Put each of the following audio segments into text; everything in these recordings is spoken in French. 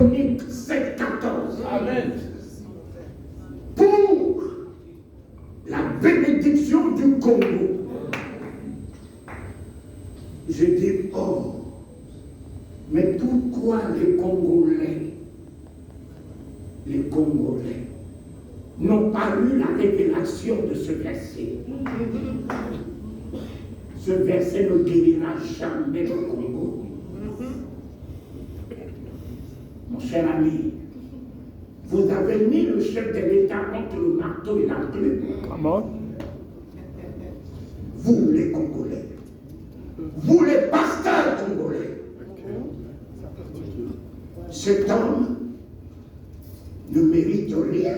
Chroniques 7,14. Amen. Pour la bénédiction du Congo. Je dis, oh, mais pourquoi les Congolais n'ont pas eu la révélation de ce verset? Ce verset ne guérira jamais le Congo. Mon cher ami, vous avez mis le chef de l'État entre le marteau et la plume. Comment? Vous les Congolais, vous les pasteurs congolais, cet homme ne mérite rien.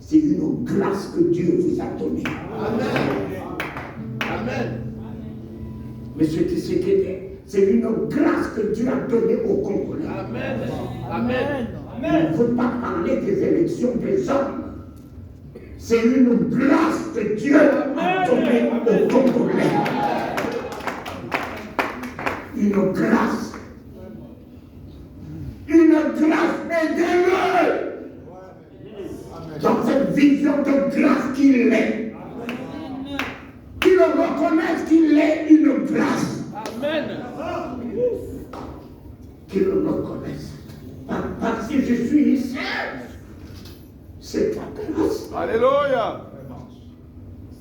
C'est une grâce que Dieu vous a donnée. Amen. Amen. Mais ce qui s'est dit, c'est une grâce que Dieu a donnée aux Congolais. Amen. Amen. Il ne faut pas parler des élections des hommes. C'est une grâce que Dieu a donnée aux Congolais. Une grâce. Une grâce, aidez-le dans cette vision de grâce qu'il est. Qu'il reconnaisse qu'il est une grâce. Amen. Qu'il le reconnaisse. Parce que je suis ici, c'est ta grâce. Alléluia.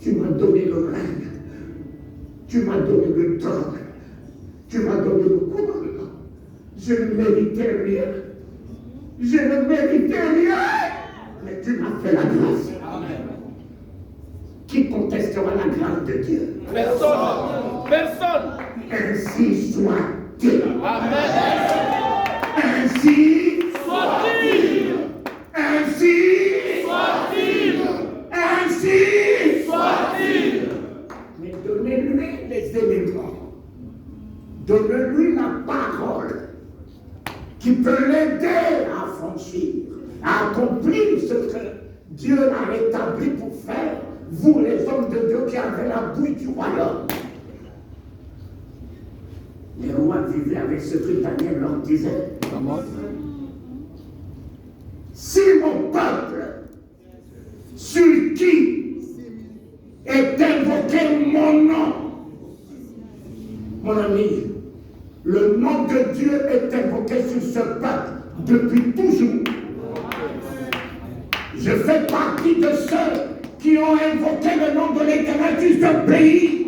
Tu m'as donné le règne. Tu m'as donné le trône. Tu m'as donné le couronnement. Je ne méritais rien. Je ne méritais rien. Mais tu m'as fait la grâce. Amen. Qui contestera la grâce de Dieu? Personne. Personne. Ainsi soit-il. Amen. Ainsi soit-il. Ainsi soit-il. Ainsi soit-il. Mais donnez-lui les éléments. Donnez-lui la parole qui peut l'aider à franchir, à accomplir ce que Dieu a établi pour faire, vous les hommes de Dieu qui avez la bouille du royaume. Les rois vivaient avec ce que Daniel leur disait. Si mon peuple, sur qui est invoqué mon nom, mon ami, le nom de Dieu est invoqué sur ce peuple depuis toujours. Je fais partie de ceux qui ont invoqué le nom de l'Éternel sur ce pays.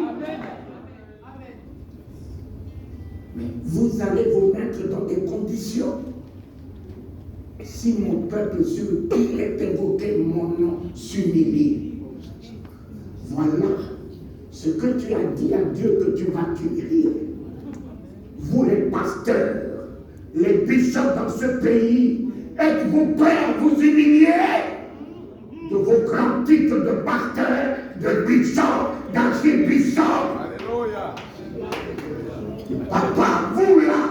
Mais vous allez vous mettre dans des conditions. Si mon peuple sur qui est invoqué mon nom s'humilie, voilà ce que tu as dit à Dieu que tu vas t'humilier. Vous les pasteurs, les bishops dans ce pays, êtes-vous prêts à vous humilier de vos grands titres de pasteur, de bishop, d'archibishop? Alléluia. Papa, vous là,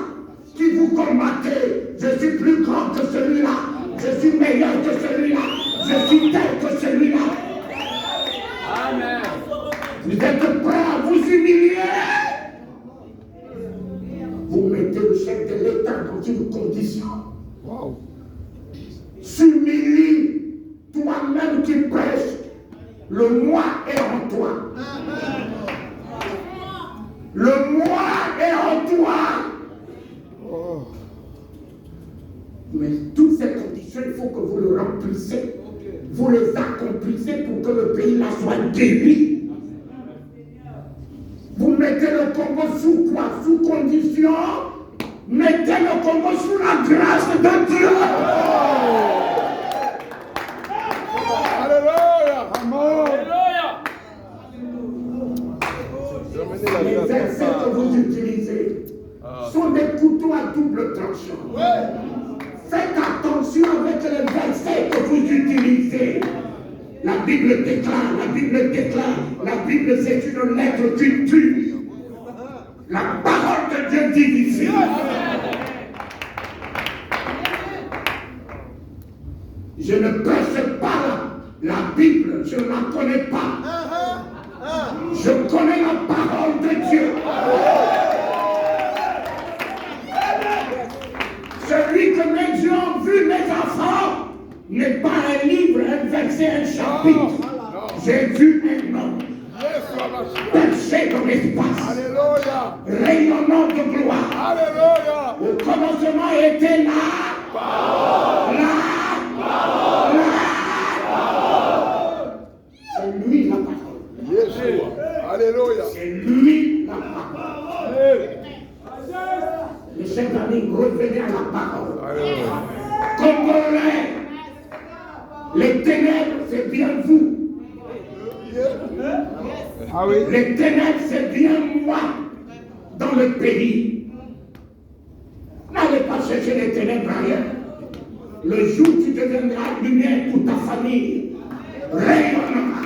qui vous combattez, je suis plus grand que celui-là, je suis meilleur que celui-là, je suis tel que celui-là. Amen. Vous êtes prêts à vous humilier? Vous mettez le chef de l'État dans une condition. Wow. S'humilie, toi-même qui prêches, le moi est en toi. Le moi est en toi. Oh. Mais toutes ces conditions, il faut que vous le remplissez. Vous les accomplissez pour que le pays là soit guéri. Vous mettez le Congo sous quoi? Sous condition. Mettez le Congo sous la grâce de Dieu. Alléluia. Amen. Alléluia. Les versets que vous utilisez sont des couteaux à double tranchant. Faites attention avec les versets que vous utilisez. La Bible déclare, la Bible c'est une lettre qui tue. La parole de Dieu dit ici. Je ne prêche pas la Bible, je ne la connais pas. Je connais la parole de Dieu. Celui que n'est pas un livre, un verset, un chapitre. J'ai vu un homme perché dans l'espace, rayonnant de gloire. Alléluia. Au commencement était là. C'est lui la parole. Yeshua. Alléluia. C'est lui la parole. Les chers amis, revenez à la parole. Alléluia. Congolais, les ténèbres, c'est bien vous. Ah oui. Les ténèbres, c'est bien moi dans le pays. N'allez pas chercher les ténèbres ailleurs. Le jour où tu deviendras lumière pour ta famille, rayonnera.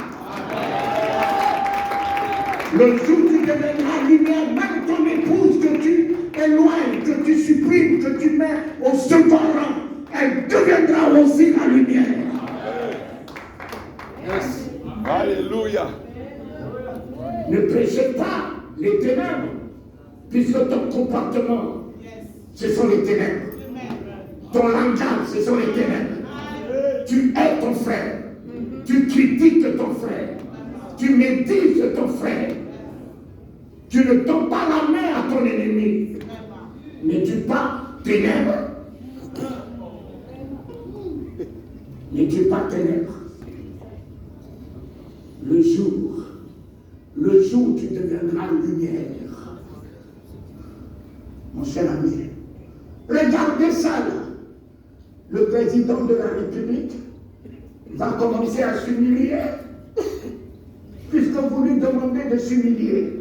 Le jour où tu deviendras lumière, même ton épouse que tu éloignes, que tu supprimes, que tu mets au second rang, elle deviendra aussi la lumière. Yes. Alléluia. Ne prêchez pas les ténèbres, puisque ton comportement, ce sont les ténèbres. Ton langage, ce sont les ténèbres. Tu hais ton frère, tu critiques ton frère, tu médises ton frère. Tu ne tends pas la main à ton ennemi. N'es-tu pas ténèbres? N'es-tu pas ténèbres? Le jour où tu deviendras lumière, mon cher ami, regardez ça là. Le président de la République va commencer à s'humilier, puisque vous lui demandez de s'humilier.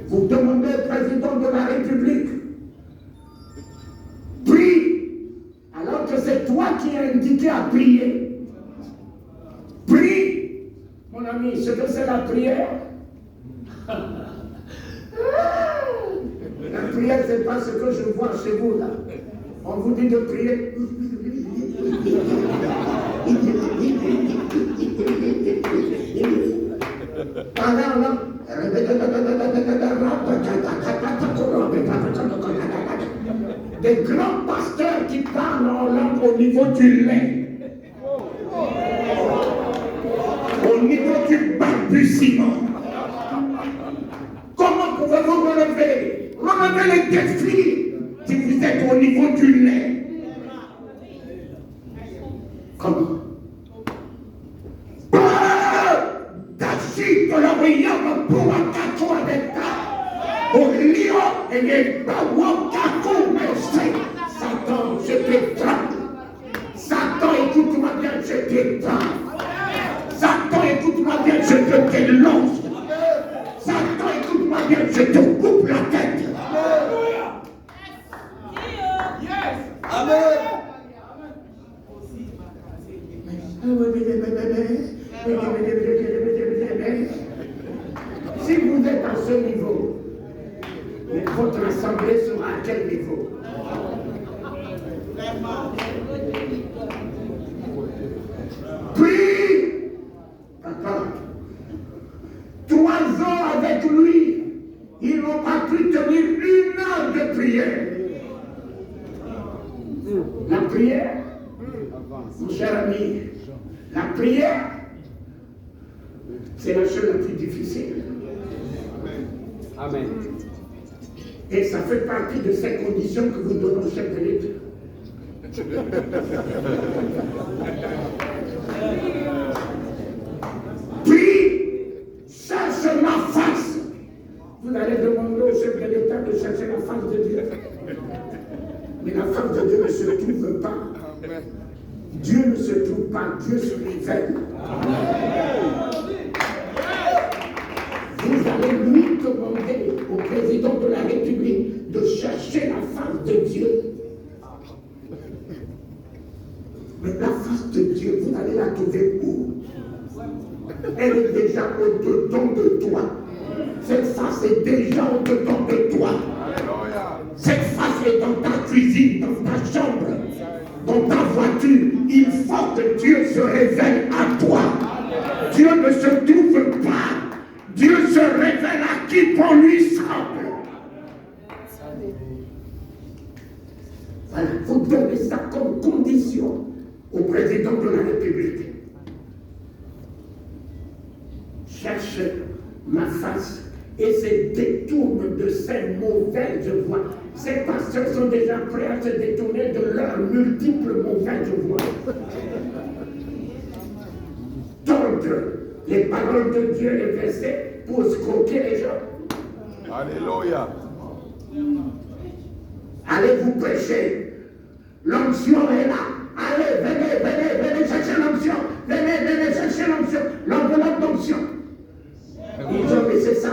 Vous demandez au président de la République, prie, alors que c'est toi qui es indiqué à prier. Prie, mon ami, ce que c'est la prière. La prière, c'est pas ce que je vois chez vous là. On vous dit de prier. Des grands pasteurs qui parlent en langue au niveau du lait, au niveau du balbutiement. Comment pouvez-vous relever les défis si vous êtes au niveau du lait? Comment? D'agir de la voyante pour un cadeau avec ta. Au lion et les bawons cadeau, mais Satan, je te frappe. Satan, écoute-moi bien, je te frappe. Satan, écoute-moi bien, je te dénonce. Satan, écoute-moi bien, je te coupe la tête. Amen. Si vous êtes à ce niveau, votre assemblée sera à quel niveau? Puis, papa, 3 ans avec lui, ils n'ont pas pu tenir 1 heure de prière. La prière, mon cher ami, la prière, c'est la chose la plus difficile. Amen. Et ça fait partie de ces conditions que vous donnez au chef de l'État. Puis, cherche ma face. Vous allez demander au chef de l'État de chercher la face de Dieu. Mais la face de Dieu ne se trouve pas. Dieu ne se trouve pas, Dieu se révèle. Vous allez lui demander au président de la République de chercher la face de Dieu. Mais la face de Dieu, vous allez la trouver où? Elle est déjà au-dedans de toi. Cette face est déjà au-dedans de toi. Cette face est dans ta cuisine, dans ta chambre, dans ta voiture. Il faut que Dieu se révèle à toi. Dieu ne se trouve pas. Dieu se révèle à qui pour lui semble. Voilà, vous donnez ça comme condition au président de la République. Cherche ma face et se détourne de ces mauvaises voies. Ces pasteurs sont déjà prêts à se détourner de leurs multiples mauvaises voies. Tordre les paroles de Dieu, les versets, pour escroquer les gens. Alléluia. Allez vous prêcher. L'onction est là. Allez, venez chercher l'onction. Venez chercher l'onction. L'enveloppe d'onction. Ils ont laissé ça.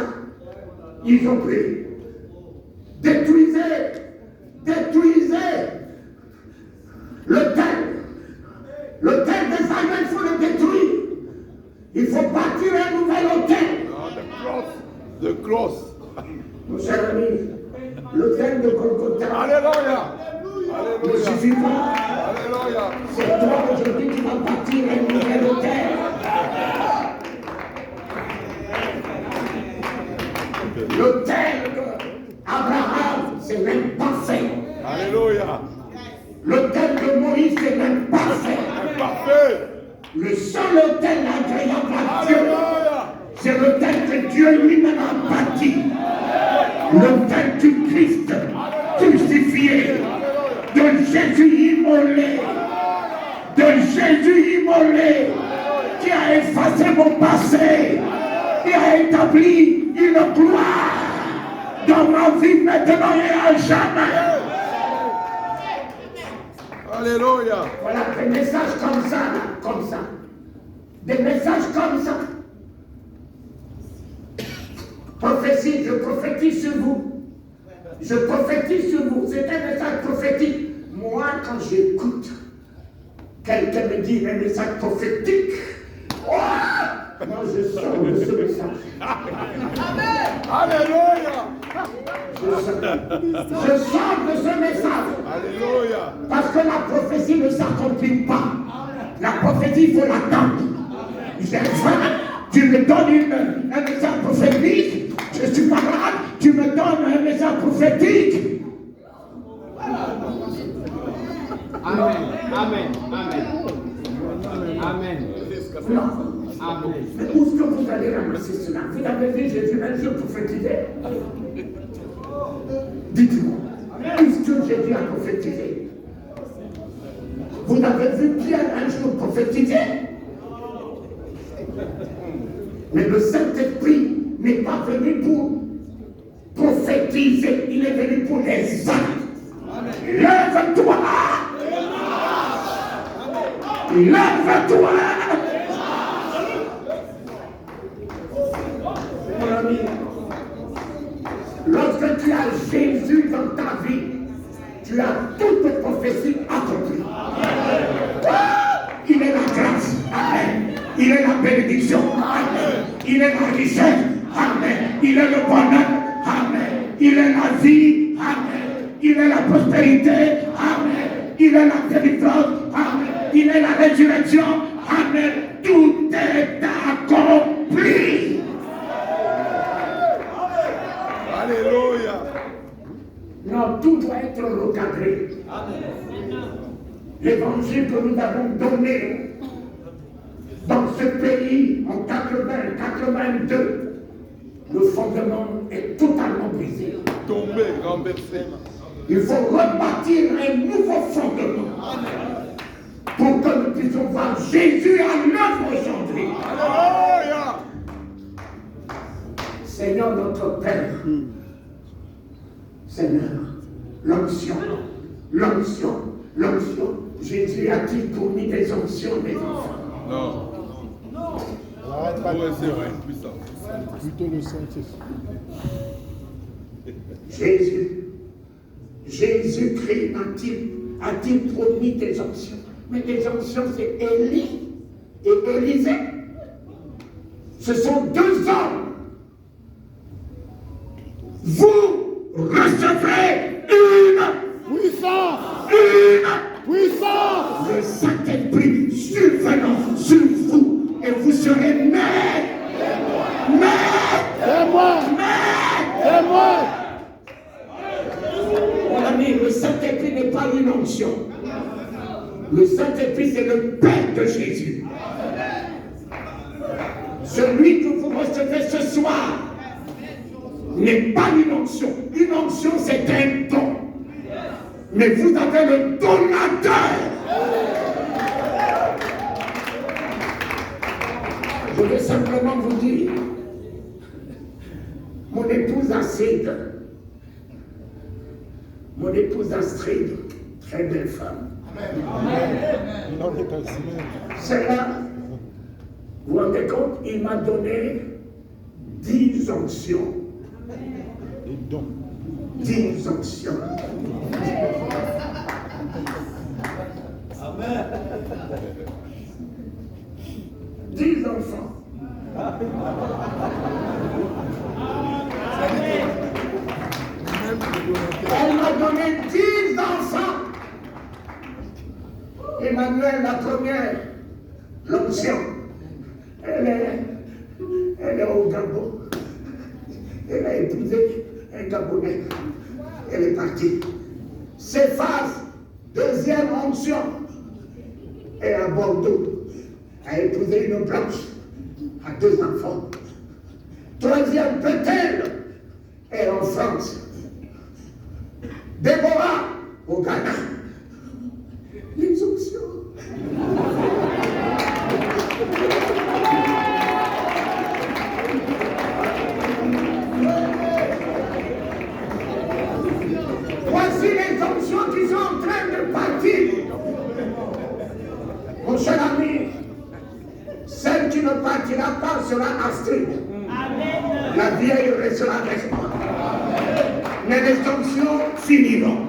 Ils ont pris. Détruisez l'autel. L'autel des aïeux, il faut le détruire. Il faut bâtir un nouvel autel. The cross. Mon cher ami, l'autel de Golgotha. Alléluia. Ne suffit pas. Alléluia. C'est toi aujourd'hui qui vas bâtir un nouvel autel. L'autel d'Abraham, c'est même pas fait. Alléluia. L'autel de Moïse, c'est même pas fait. Parfait. Le seul autel agréable à Dieu, Alléluia. c'est l'autel que Dieu lui-même a bâti. L'autel du Christ crucifié, de Jésus immolé, qui a effacé mon passé, qui a établi une gloire dans ma vie maintenant et à jamais. Alléluia. Voilà des messages comme ça, comme ça. Des messages comme ça. Prophétie, je prophétise sur vous. Je prophétise sur vous. C'est un message prophétique. Moi, quand j'écoute quelqu'un me dit un message prophétique, oh, moi je sors de ce message. Alléluia. Je sors de ce message. Alléluia. Parce que la prophétie ne s'accomplit pas. La prophétie, il faut l'attendre. J'ai faim, tu me donnes un message prophétique. Je suis malade, tu me donnes un message prophétique. Amen. Amen. Amen. Amen. Non. Amen. Mais où est-ce que vous allez ramasser cela? Vous avez vu Jésus un jour prophétisé? Dites-moi, où est-ce que Jésus a prophétisé? Vous avez vu Pierre un jour prophétiser? Mais le Saint-Esprit n'est pas venu pour prophétiser, il est venu pour les actes. Lève-toi! Lève-toi! Mon ami, lorsque tu as Jésus dans ta vie, tu as toute prophétie accomplie. Il est la grâce. Amen. Il est la bénédiction. Amen. Il est la richesse. Amen. Il est le bonheur. Amen. Il est la vie. Amen. Il est la prospérité. Amen. Il est la délivrance. Amen. Il est la résurrection. Amen. Tout est accompli. Alléluia. Non, tout doit être recadré. L'évangile que nous avons donné dans ce pays en 80-82, le fondement est totalement brisé. Tombé, renversé. Il faut rebâtir un nouveau fondement pour que nous puissions voir Jésus à l'œuvre aujourd'hui. Alléluia. Seigneur notre Père, Seigneur, l'onction, l'onction, l'onction. Jésus a-t-il promis des onctions des enfants? Non. Arrête pas de Ouais, c'est vrai, puissant. plutôt le Saint-Esprit. Jésus-Christ a-t-il promis des onctions? Mais des onctions, c'est Élie et Élisée. Ce sont deux hommes. Vous recevrez une Puissance! Puissance! le Saint-Esprit survenant sur vous et vous serez maîtres. Témoin! Témoin! Mon ami, le Saint-Esprit n'est pas une onction. onction. Le Saint-Esprit, c'est le Père de Jésus. Celui que vous recevez ce soir n'est pas une onction. Une onction, c'est un don. Mais vous avez le donateur. Je vais simplement vous dire, mon épouse Astrid, très belle femme. Celle-là, vous vous rendez compte, il m'a donné 10 onctions. 10 onctions. Amen. 10 enfants. Elle m'a donné 10 enfants. Emmanuel, la première, l'onction. Elle est au Gabon. Elle a épousé un Gabonais. Elle est partie. Céphas, deuxième onction. Elle est à Bordeaux. Elle a épousé une blanche. A 2 enfants. Troisième, Bethel. Elle est en France. Déborah, au Ghana. Les options. Voici les options qui sont en train de partir. Mon cher ami, celle qui ne partira pas sera Astrid. La vieille restera avec moi. Mais les onctions finiront.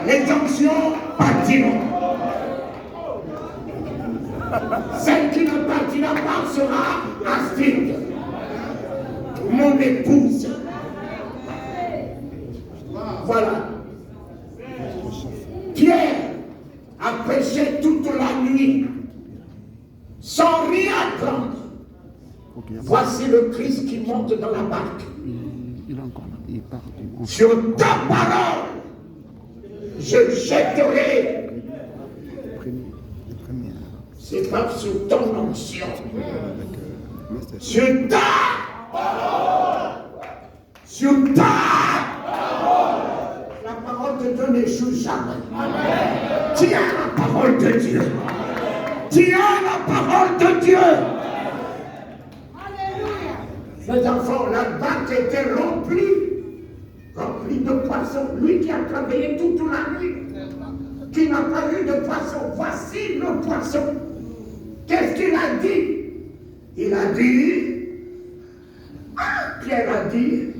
Les onctions partiront. Celle qui ne partira pas sera Astrid, mon épouse. Voilà. Pierre a prêché toute la nuit sans rien prendre. Voici le Christ qui monte dans la barque. Sur ta parole, je jetterai. C'est pas sur ton onction. Sur ta parole. Sur ta parole. La parole de Dieu n'échoue jamais. Tiens la parole de Dieu. Tiens la parole de Dieu. Mes enfants, la barque était remplie de poissons. Lui qui a travaillé toute la nuit, qui n'a pas eu de poisson, voici le poisson. Qu'est-ce qu'il a dit? Il a dit, Pierre a dit,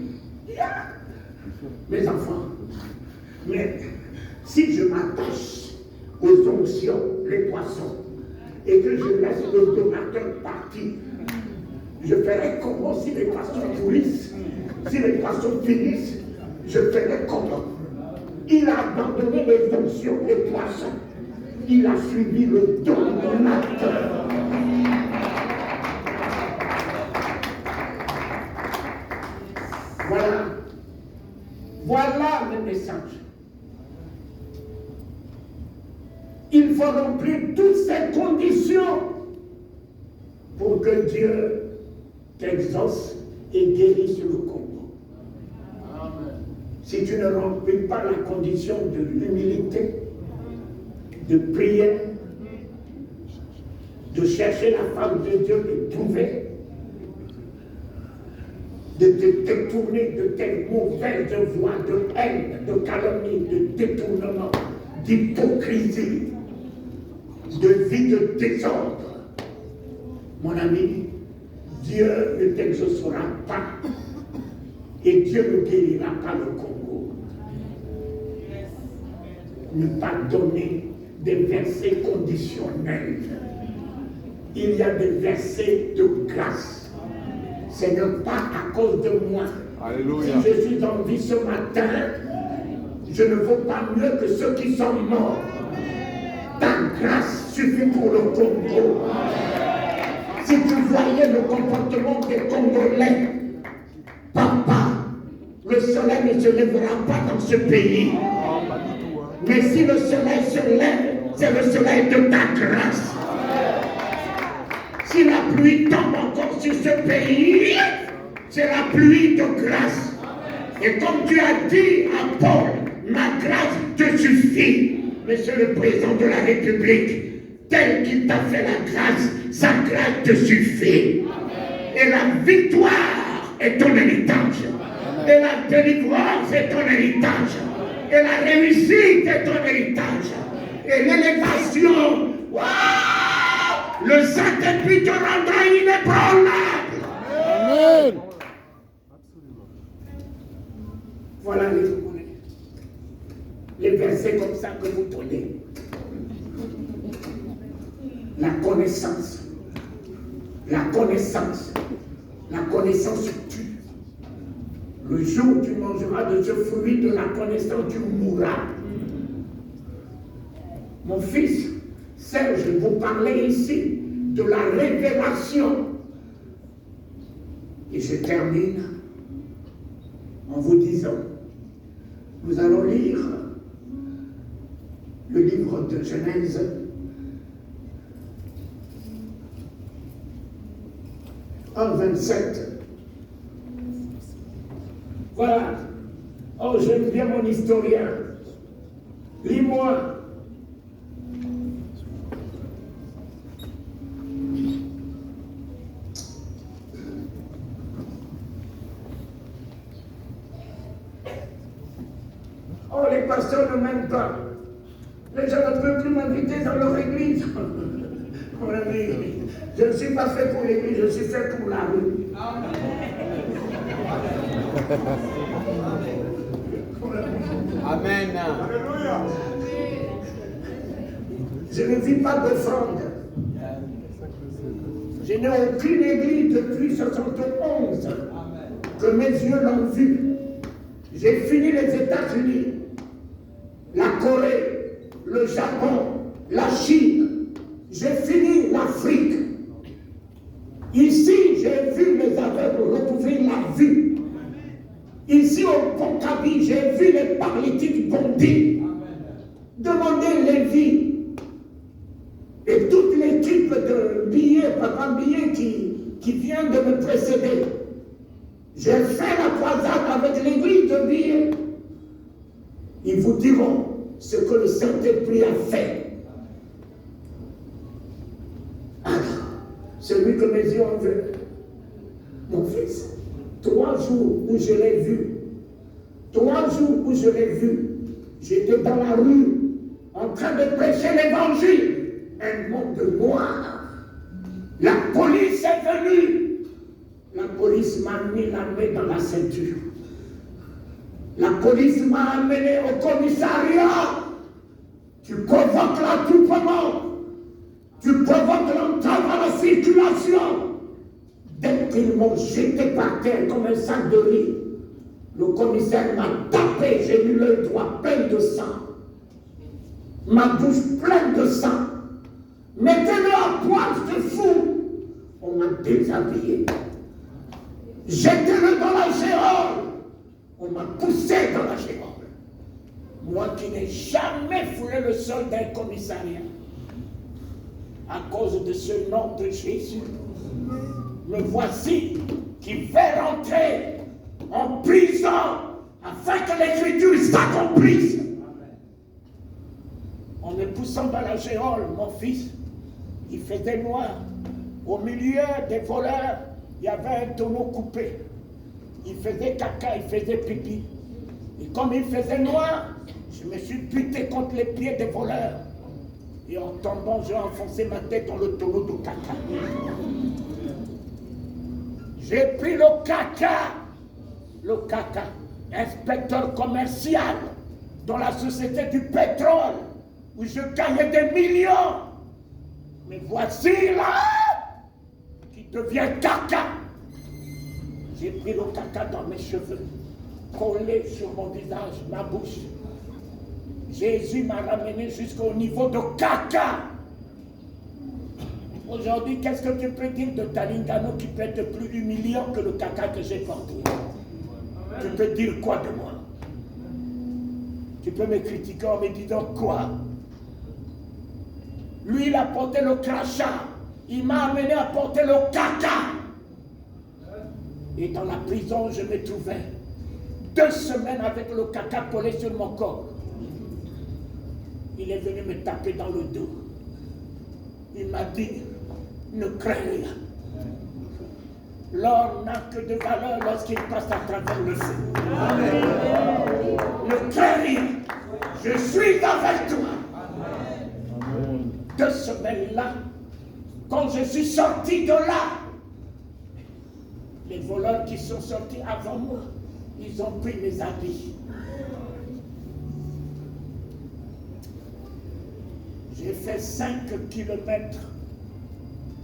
mes enfants, mais si je m'attache aux onctions, les poissons, et que je laisse le donateur partir, je ferai comment si les poissons pourrissent, si les poissons finissent, je ferai comment? Il a abandonné les onctions des poissons. Il a suivi le donateur. Voilà. Voilà le message. Il faut remplir toutes ces conditions pour que Dieu t'exauce et guérisse le Congo. Si tu ne remplis pas la condition de l'humilité, de prière, de chercher la femme de Dieu, de trouver, de te détourner de tes mauvaises voies de haine, de calomnie, de détournement, d'hypocrisie, de vie de désordre, mon ami, Dieu ne t'exaucera pas et Dieu ne guérira pas le Congo. Ne pas donner des versets conditionnels. Il y a des versets de grâce. Ce n'est pas à cause de moi. Alléluia. Si je suis en vie ce matin, je ne vaux pas mieux que ceux qui sont morts. Ta grâce suffit pour le Congo. Si tu voyais le comportement des Congolais, papa, le soleil ne se lèvera pas dans ce pays. Mais si le soleil se lève, c'est le soleil de ta grâce. Si la pluie tombe encore sur ce pays, c'est la pluie de grâce. Et comme tu as dit à Paul, ma grâce te suffit. Monsieur le Président de la République, tel qu'il t'a fait la grâce, sa grâce te suffit. Et la victoire est ton héritage. Et la délivrance est ton héritage. Et la réussite est ton héritage. Et l'élévation, wow, le Saint-Esprit te rendra inébranlable. Amen. Voilà les versets comme ça que vous prenez. La connaissance. La connaissance. La connaissance tue. Le jour où tu mangeras de ce fruit de la connaissance, tu mourras. Mon fils, Serge, vous parlez ici de la révélation. Et je termine en vous disant, nous allons lire le livre de Genèse, « 1,27. Voilà. Oh, j'aime bien mon historien. Lis-moi. Oh, les pasteurs ne m'aiment pas. Les gens ne peuvent plus m'inviter dans leur église. Mon ami, je ne suis pas fait pour l'église, je suis fait pour la rue. Amen. Alléluia. Je ne vis pas d'offrande. Je n'ai aucune église depuis 1971 que mes yeux l'ont vu. J'ai fini les États-Unis, la Corée, le Japon, la Chine. J'ai fini l'Afrique. Ici, j'ai vu les aveugles retrouver la vue. Ici, au Poncavi, j'ai vu les paralytiques bondir. Demandez Lévi et toute l'équipe de billets, Papa Billet qui vient de me précéder. J'ai fait la croisade avec l'église de billets. Ils vous diront ce que le Saint-Esprit a fait. Alors, celui que mes yeux ont vu, mon fils, 3 jours où je l'ai vu, 3 jours où je l'ai vu, j'étais dans la rue en train de prêcher l'évangile. Un monde noir. La police est venue. La police m'a mis la main dans la ceinture. La police m'a amené au commissariat. Tu provoques l'attroupement. Tu provoques l'entrave à la circulation. Dès qu'ils m'ont jeté par terre comme un sac de riz, le commissaire m'a tapé, j'ai eu l'œil droit plein de sang. Ma bouche pleine de sang. Mettez-le à poil, c'est fou. On m'a déshabillé. Jetez-le dans la géole. On m'a poussé dans la géole. Moi qui n'ai jamais foulé le sol d'un commissariat. À cause de ce nom de Jésus. Me voici qui fait rentrer en prison afin que l'écriture s'accomplisse. En me poussant dans la géole, mon fils, il faisait noir. Au milieu des voleurs, il y avait un tonneau coupé. Il faisait caca, il faisait pipi. Et comme il faisait noir, je me suis buté contre les pieds des voleurs. Et en tombant, j'ai enfoncé ma tête dans le tonneau de caca. J'ai pris le caca, inspecteur commercial dans la société du pétrole, où je gagnais des millions. Mais voici là, qui devient caca. J'ai pris le caca dans mes cheveux, collé sur mon visage, ma bouche. Jésus m'a ramené jusqu'au niveau de caca. Aujourd'hui, qu'est-ce que tu peux dire de Talingano qui peut être plus humiliant que le caca que j'ai porté? Tu peux dire quoi de moi? Tu peux me critiquer en me disant quoi? Lui, il a porté le crachat. Il m'a amené à porter le caca. Et dans la prison, je me trouvais 2 semaines avec le caca collé sur mon corps. Il est venu me taper dans le dos. Il m'a dit, ne crains rien. L'or n'a que de valeur lorsqu'il passe à travers le feu. Amen. Ne crains rien. Je suis avec toi. Amen. 2 semaines là, quand je suis sorti de là, les voleurs qui sont sortis avant moi, ils ont pris mes habits. J'ai fait 5 kilomètres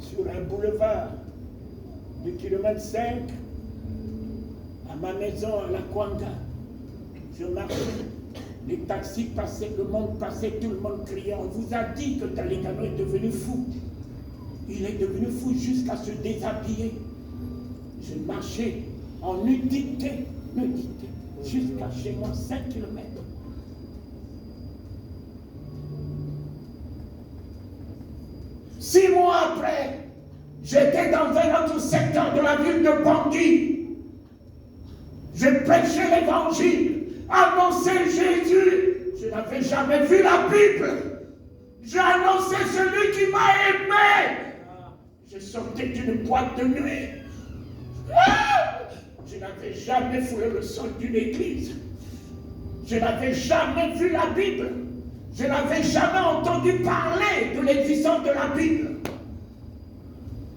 sur un boulevard. Du kilomètre 5 à ma maison à la Kwanga. Je marchais, les taxis passaient, le monde passait, tout le monde criait. On vous a dit que Talikano est devenu fou. Il est devenu fou jusqu'à se déshabiller. Je marchais en nudité, jusqu'à chez moi 5 kilomètres. Six mois après, j'étais dans un autre secteur de la ville de Bangui. Je prêchais l'évangile, annonçais Jésus. Je n'avais jamais vu la Bible. J'ai annoncé celui qui m'a aimé. Je sortais d'une boîte de nuit. Je n'avais jamais foulé le sol d'une église. Je n'avais jamais vu la Bible. Je n'avais jamais entendu parler de l'existence de la Bible.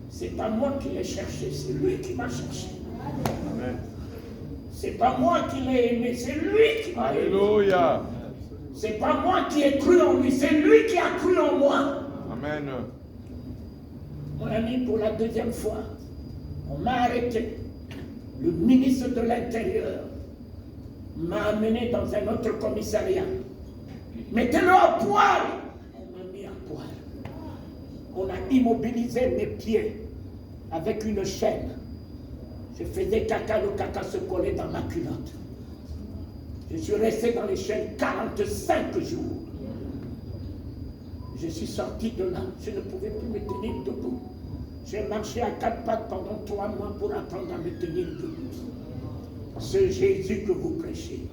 C'est pas moi qui l'ai cherché, c'est lui qui m'a cherché. Amen. C'est pas moi qui l'ai aimé, c'est lui qui m'a aimé. Alléluia. C'est pas moi qui ai cru en lui, c'est lui qui a cru en moi. Amen. Mon ami, pour la 2e fois, on m'a arrêté. Le ministre de l'Intérieur m'a amené dans un autre commissariat. Mettez-le à poil. On m'a mis à poil. On a immobilisé mes pieds avec une chaîne. Je faisais caca, le caca se collait dans ma culotte. Je suis resté dans les chaînes 45 jours. Je suis sorti de là, je ne pouvais plus me tenir debout. J'ai marché à 4 pattes pendant 3 mois pour apprendre à me tenir debout. C'est Jésus que vous prêchez.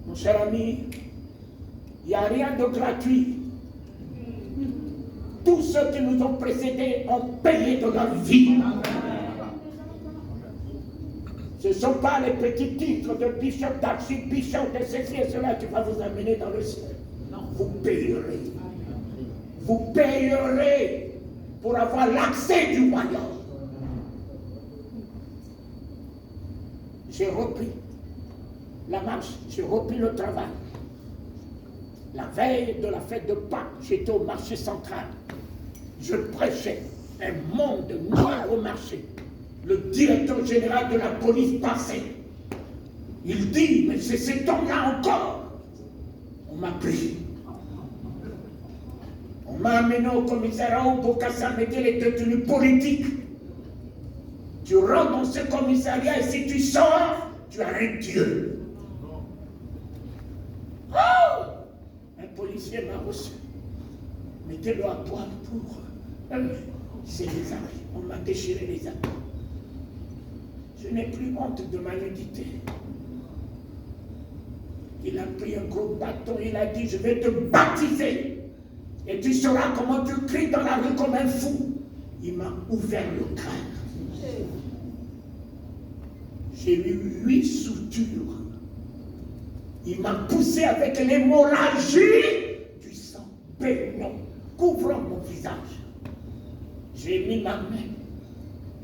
Mon cher ami, il n'y a rien de gratuit. Tous ceux qui nous ont précédés ont payé de leur vie. Ce ne sont pas les petits titres de bishop, d'archibishop, de ceci et cela qui va vous amener dans le ciel. Non, vous payerez. Vous payerez pour avoir l'accès du royaume. J'ai repris la marche, j'ai repris le travail. La veille de la fête de Pâques, j'étais au marché central. Je prêchais un monde noir au marché. Le directeur général de la police passait. Il dit, mais c'est cet homme-là encore. On m'a pris. On m'a amené au commissariat où Bokassa mettait les détenus politiques. Tu rentres dans ce commissariat et si tu sors, tu as un Dieu. Oh! Un policier m'a reçu. Mettez-le à poil pour... c'est les habits. On m'a déchiré les habits. Je n'ai plus honte de ma nudité. Il a pris un gros bâton, il a dit, je vais te baptiser. Et tu sauras comment tu cries dans la rue comme un fou. Il m'a ouvert le crâne. J'ai eu 8 soutures. Il m'a poussé avec l'hémorragie du sang baignant, couvrant mon visage. J'ai mis ma main.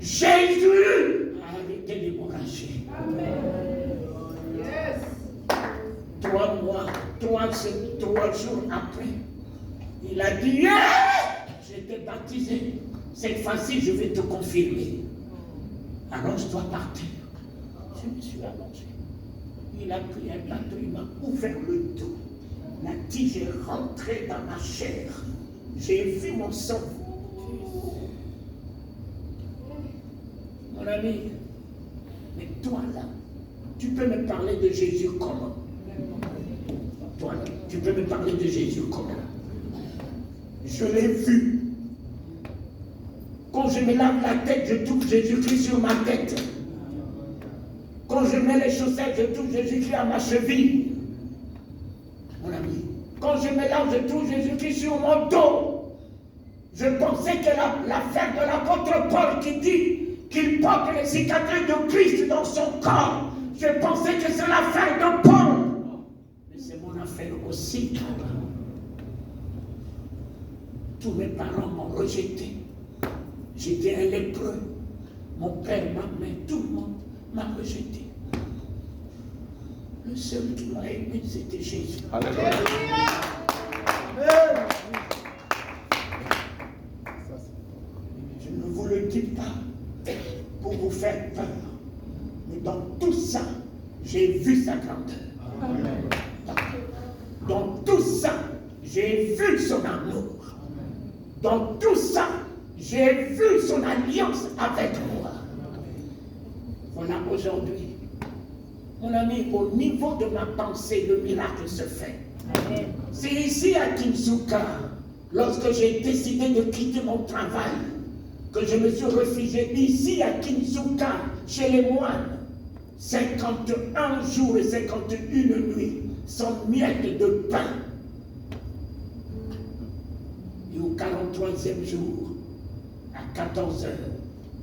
Jésus a arrêté l'hémorragie. Yes. 3 mois, 3 jours après, il a dit, j'étais baptisé. Cette fois-ci, je vais te confirmer. Allonge-toi par terre. Je me suis allongé. Il a pris un bateau, il m'a ouvert le dos. La tige est rentrée dans ma chair. J'ai vu mon sang. Mon ami, mais toi là, tu peux me parler de Jésus comment? Toi, tu peux me parler de Jésus comment? Je l'ai vu. Quand je me lave la tête, je touche Jésus-Christ sur ma tête. Quand je mets les chaussettes, je touche Jésus-Christ à ma cheville. Mon ami, quand je me lave, je touche Jésus-Christ sur mon dos. Je pensais que l'affaire de l'apôtre Paul qui dit qu'il porte les cicatrices de Christ dans son corps, je pensais que c'est l'affaire de Paul. Mais c'est mon affaire aussi. Tous mes parents m'ont rejeté. J'étais un lépreux. Mon père, ma mère, tout le monde m'a rejeté. Le seul qui m'a aimé, c'était Jésus. Alléluia. Je ne vous le dis pas pour vous faire peur. Mais dans tout ça, j'ai vu sa grandeur. Dans tout ça, j'ai vu son amour. Dans tout ça, j'ai vu son alliance avec moi. Voilà aujourd'hui, mon ami, au niveau de ma pensée, le miracle se fait. C'est ici à Kinsuka, lorsque j'ai décidé de quitter mon travail, que je me suis réfugié ici à Kinsuka, chez les moines. 51 jours et 51 nuits, sans miette de pain. Et au 43e jour, à 14 heures,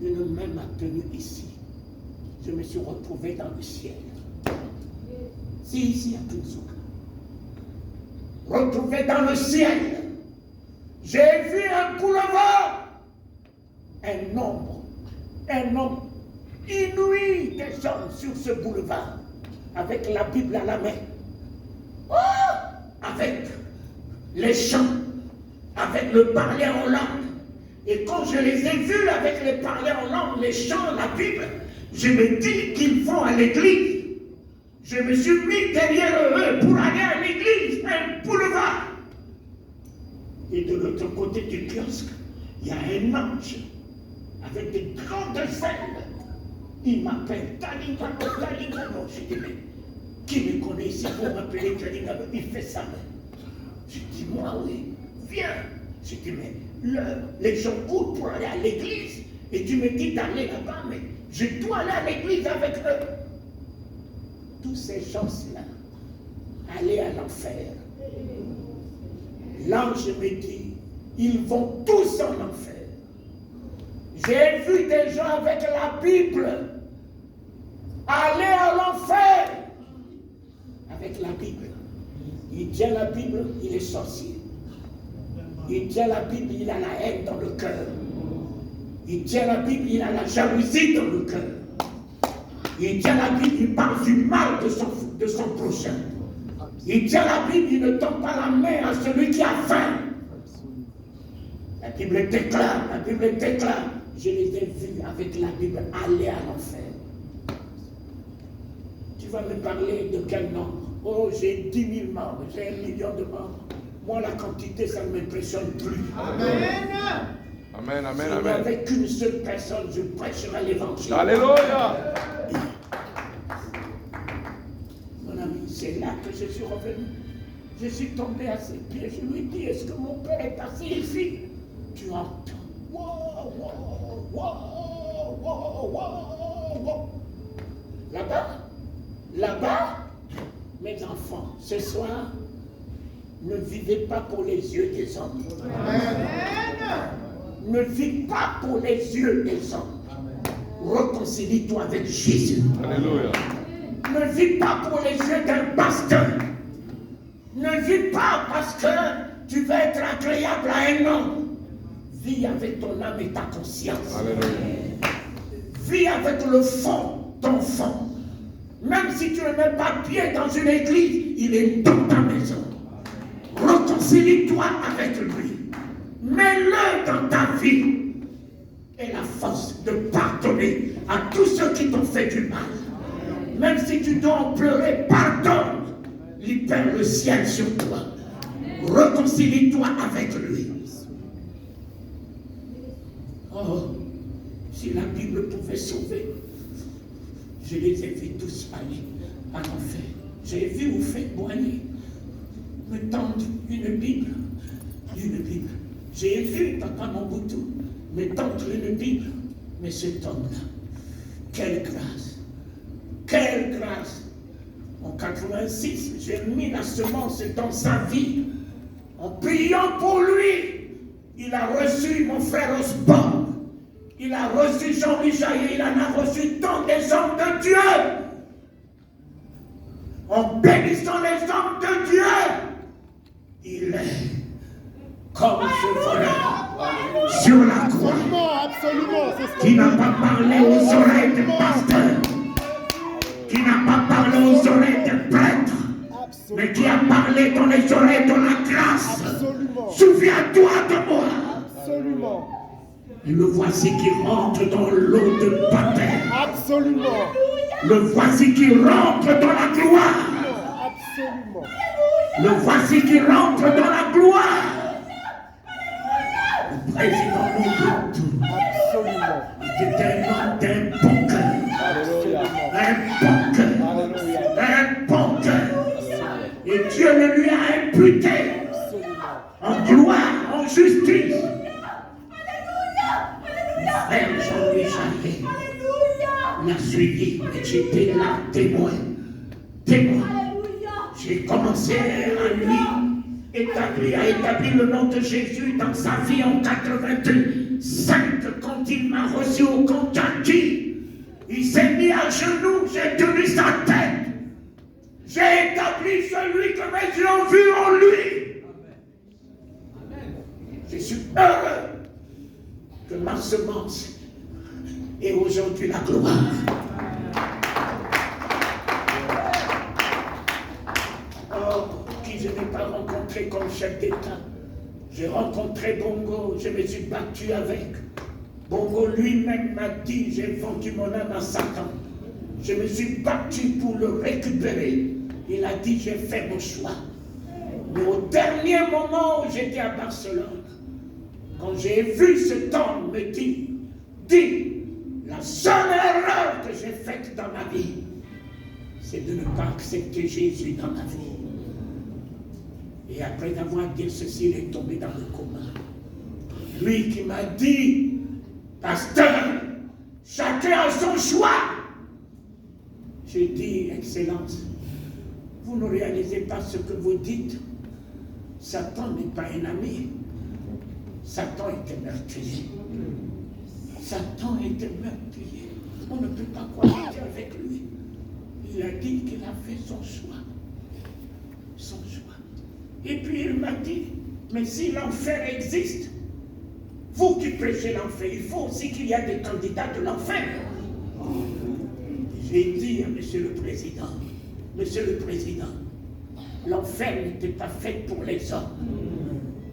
une main m'a tenu ici. Je me suis retrouvé dans le ciel. C'est ici à Kinsuka. Retrouvé dans le ciel. J'ai vu un boulevard. Un nombre inouï de gens sur ce boulevard, avec la Bible à la main. Oh, avec les chants, avec le parler en langue. Et quand je les ai vus avec les parler en langue, les chants, la Bible, je me dis qu'ils vont à l'église. Je me suis mis derrière eux pour aller à l'église, un boulevard. Et de l'autre côté du kiosque, il y a un ange avec des grandes ailes. Il m'appelle Talingano. Je dis, mais qui me connaît ici pour m'appeler Talingano? Il fait ça. Je dis, moi oui, viens. Je dis, mais les gens courent pour aller à l'église. Et tu me dis d'aller là-bas, mais je dois aller à l'église avec eux. Tous ces gens-là, aller à l'enfer. L'ange me dit, ils vont tous en enfer. J'ai vu des gens avec la Bible aller à l'enfer. Avec la Bible. Il tient la Bible, il est sorcier. Il tient la Bible, il a la haine dans le cœur. Il tient la Bible, il a la jalousie dans le cœur. Il tient la Bible, il parle du mal de son prochain. Il tient la Bible, il ne tend pas la main à celui qui a faim. La Bible déclare, je les ai vus avec la Bible aller à l'enfer. Tu vas me parler de quel nombre? Oh, j'ai 10 000 membres, j'ai 1 million de membres. Moi, la quantité, ça ne m'impressionne plus. Amen. Amen, amen, amen. Avec qu'une seule personne, je prêcherai l'évangile. Alléluia. Mon ami, c'est là que je suis revenu. Je suis tombé à ses pieds. Je lui ai dit, est-ce que mon père est assis ici? Tu entends. Wow, wow, wow, wow, wow, wow. Là-bas, mes enfants, ce soir, ne vivez pas pour les yeux des hommes. Amen. Ne vis pas pour les yeux des hommes. Réconcilie-toi avec Jésus. Alléluia. Ne vis pas pour les yeux d'un pasteur. Ne vis pas parce que tu vas être agréable à un homme. Vis avec ton âme et ta conscience. Alléluia. Vis avec le fond, ton fond. Même si tu ne mets pas pied dans une église, il est dans ta maison. Réconcilie-toi avec lui. Mets-le dans ta vie. Et la force de pardonner à tous ceux qui t'ont fait du mal. Même si tu dois en pleurer, pardonne. Libère le ciel sur toi. Réconcilie-toi avec lui. Oh, si la Bible pouvait sauver, je les ai vus tous aller à l'enfer. J'ai vu vous faire boigner, me tendre une Bible. J'ai vu Papa Mobutu me tendre une Bible. Mais cet homme-là, quelle grâce! Quelle grâce! En 86, j'ai mis la semence dans sa vie. En priant pour lui, il a reçu mon frère Osborne. Il a reçu Jean-Louis Jaillet. Il en a reçu tant des hommes de Dieu. En bénissant les hommes de Dieu, il est comme ce voleur sur la croix. Absolument, c'est ce Qui n'a pas parlé aux oreilles des pasteurs, qui n'a pas parlé aux oreilles des prêtres, mais qui a parlé dans les oreilles de la grâce. Absolument. Souviens-toi de moi. Absolument. Et le voici qui rentre dans l'eau de baptême. Absolument. Le voici qui rentre dans la gloire. Absolument. Le voici qui rentre dans la gloire. Le président Mobutu Absolument. était un homme d'un bon cœur. Alléluia. Un bon cœur. Alléluia. Un bon cœur. Et Dieu le lui a imputé en gloire, en justice. Mon frère Jean-Louis Jaillet l'a suivi et j'étais là, témoin. J'ai commencé à lui à établir le nom de Jésus dans sa vie en 85 quand il m'a reçu au Kentucky. Il s'est mis à genoux, j'ai tenu sa tête. J'ai établi celui que mes yeux ont vu en lui. Je suis heureux que ma semence ait aujourd'hui la gloire. Qui je n'ai pas rencontré comme chef d'État. J'ai rencontré Bongo, je me suis battu avec. Bongo lui-même m'a dit, j'ai vendu mon âme à Satan. Je me suis battu pour le récupérer. Il a dit, j'ai fait mon choix. Mais au dernier moment où j'étais à Barcelone, quand j'ai vu cet homme me dire, la seule erreur que j'ai faite dans ma vie, c'est de ne pas accepter Jésus dans ma vie. Et après avoir dit ceci, il est tombé dans le coma. Lui qui m'a dit, pasteur, chacun a son choix. J'ai dit, Excellence, vous ne réalisez pas ce que vous dites. Satan n'est pas un ami. Satan était meurtrier. Satan était meurtrier. On ne peut pas cohabiter avec lui. Il a dit qu'il a fait son choix. Son choix. Et puis il m'a dit, mais si l'enfer existe, vous qui prêchez l'enfer, il faut aussi qu'il y ait des candidats de l'enfer. J'ai dit à Monsieur le Président, l'enfer n'était pas fait pour les hommes.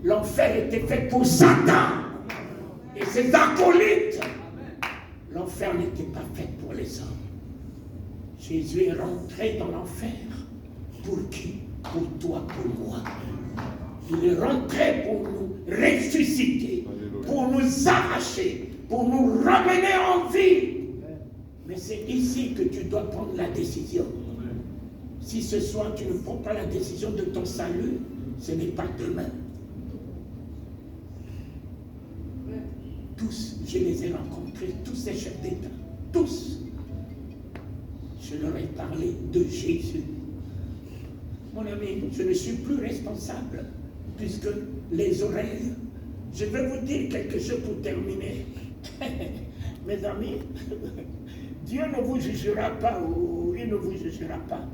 L'enfer était fait pour Satan et ses acolytes. L'enfer n'était pas fait pour les hommes. Jésus est rentré dans l'enfer. Pour qui? Pour toi, pour moi. Il est rentré pour nous ressusciter, pour nous arracher, pour nous ramener en vie. Mais c'est ici que tu dois prendre la décision. Si ce soir tu ne prends pas la décision de ton salut, ce n'est pas demain. Tous, je les ai rencontrés, tous ces chefs d'État, tous. Je leur ai parlé de Jésus. Mon ami, je ne suis plus responsable, puisque les oreilles, je vais vous dire quelque chose pour terminer. Mes amis, Dieu ne vous jugera pas, ou il ne vous jugera pas.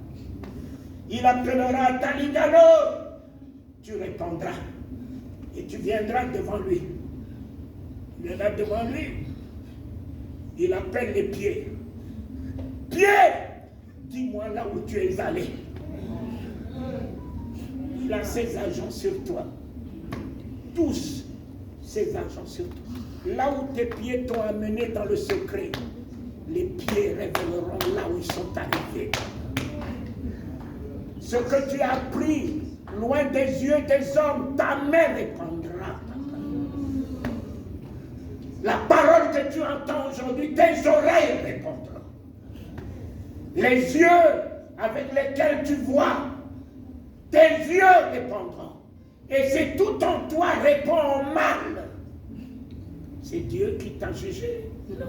Il appellera Talingano, tu répondras, et tu viendras devant lui. Il viendra devant lui, il appelle les pieds. Pierre, dis-moi là où tu es allé. Il a ses agents sur toi. Tous ses agents sur toi. Là où tes pieds t'ont amené dans le secret, les pieds révéleront là où ils sont arrivés. Ce que tu as appris loin des yeux des hommes, ta main répondra. La parole que tu entends aujourd'hui, tes oreilles répondront. Les yeux avec lesquels tu vois, tes yeux répondront. Et si tout en toi répond au mal, c'est Dieu qui t'a jugé? Non.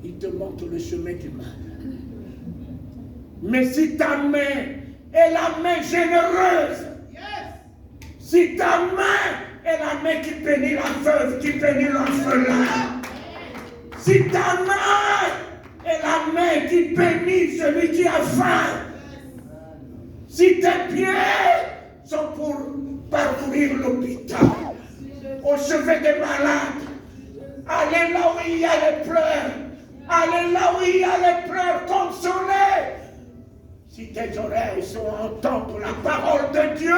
Il te montre le chemin du mal. Mais si ta main est la main généreuse, si ta main est la main qui bénit la veuve, qui bénit l'orphelin, si ta main est la main qui bénit celui qui a faim, si tes pieds sont pour parcourir l'hôpital, au chevet des malades, allez là où il y a les pleurs, allez là où il y a les pleurs, consolez. Si tes oreilles sont à entendre la parole de Dieu,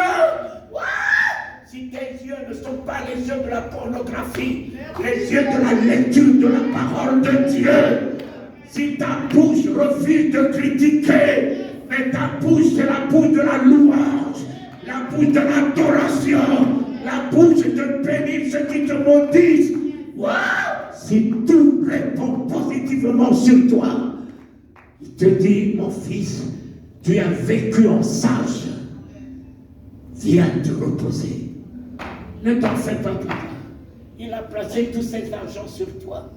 si tes yeux ne sont pas les yeux de la pornographie, les yeux de la lecture de la parole de Dieu, si ta bouche refuse de critiquer, mais ta bouche c'est la bouche de la louange, la bouche de l'adoration, la bouche de bénir ceux qui te maudissent, si tout répond positivement sur toi, il te dit, mon fils, tu as vécu en sage, viens te reposer. Ne t'en fais pas plus tard. Il a placé tous ses argents sur toi.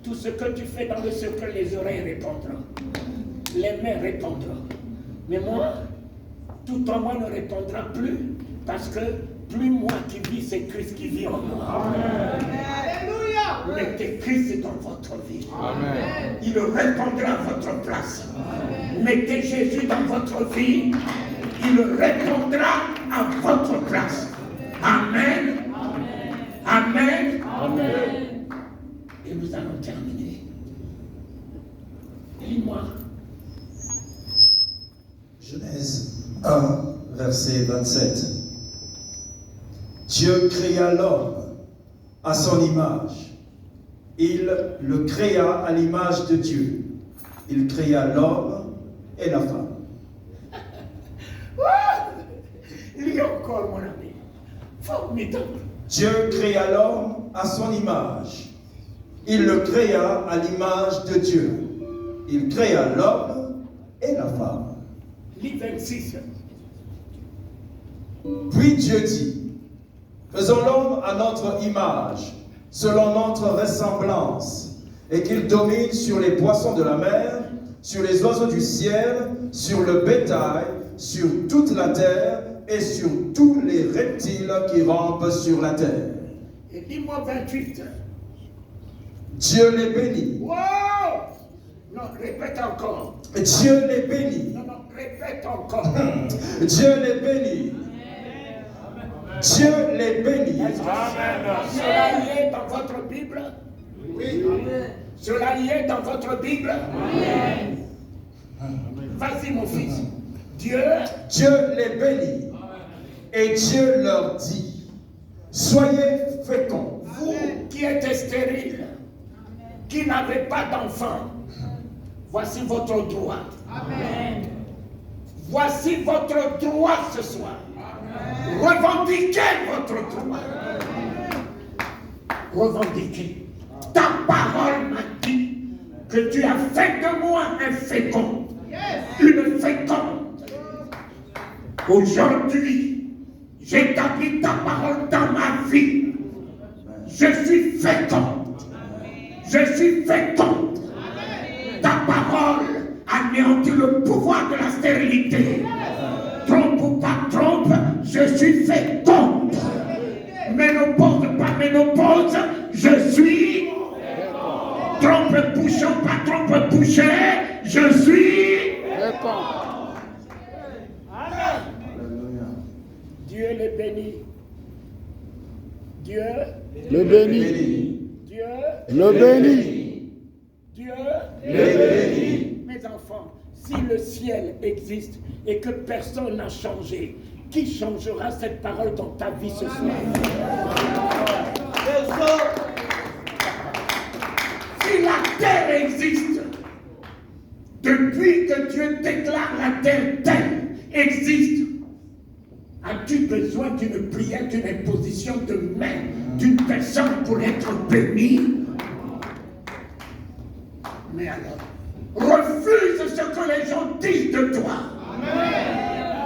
Tout ce que tu fais dans le secret, les oreilles répondront. Les mains répondront. Mais moi, tout en moi ne répondra plus, parce que plus moi qui vis, c'est Christ qui vit en moi. Alléluia. Mettez Christ dans votre vie. Amen. Il répondra à votre place. Amen. Mettez Jésus dans votre vie. Il répondra à votre place. Amen. Amen. Amen. Amen. Et nous allons terminer. Lis-moi. Genèse 1, verset 27. Dieu créa l'homme à son image. Il le créa à l'image de Dieu. Il créa l'homme et la femme. Lis encore, mon ami. Formidable. Dieu créa l'homme à son image. Il le créa à l'image de Dieu. Il créa l'homme et la femme. Lis 26. Puis Dieu dit, faisons l'homme à notre image, selon notre ressemblance, et qu'il domine sur les poissons de la mer, sur les oiseaux du ciel, sur le bétail, sur toute la terre, et sur tous les reptiles qui rampent sur la terre. Et dis-moi 28. Dieu les bénit. Wow! Non, répète encore. Dieu les bénit. Non, répète encore. Dieu les bénit. Dieu les bénit. Cela y est dans votre Bible? Oui. Cela y est dans votre Bible? Amen. Vas-y, mon fils. Dieu les bénit. Et Dieu leur dit, soyez féconds. Vous qui êtes stériles, qui n'avez pas d'enfants, voici votre droit. Amen. Voici votre droit ce soir. Amen. Revendiquez votre droit. Amen. Revendiquez. Ta parole m'a dit que tu as fait de moi un fécond. Yes. Une féconde. Aujourd'hui, j'établis ta parole dans ma vie. Je suis féconde. Je suis féconde. Ta parole anéantit le pouvoir de la stérilité. Trompe ou pas trompe, je suis féconde. Ménopause, pas ménopause, je suis trompe bouchon, pas trompe bouché, je suis féconde. Dieu les bénit. Dieu le bénit. Dieu le bénit. Dieu les bénit. Mes enfants, si le ciel existe et que personne n'a changé, qui changera cette parole dans ta vie ce soir? Si la terre existe, depuis que Dieu déclare la terre telle existe, as-tu besoin d'une prière, d'une imposition de main d'une personne pour être béni? Mais alors, Refuse ce que les gens disent de toi.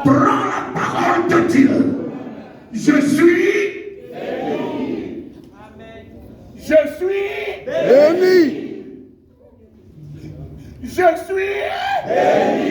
Prends la parole de Dieu. Je suis béni. Je suis Béni. Je suis béni.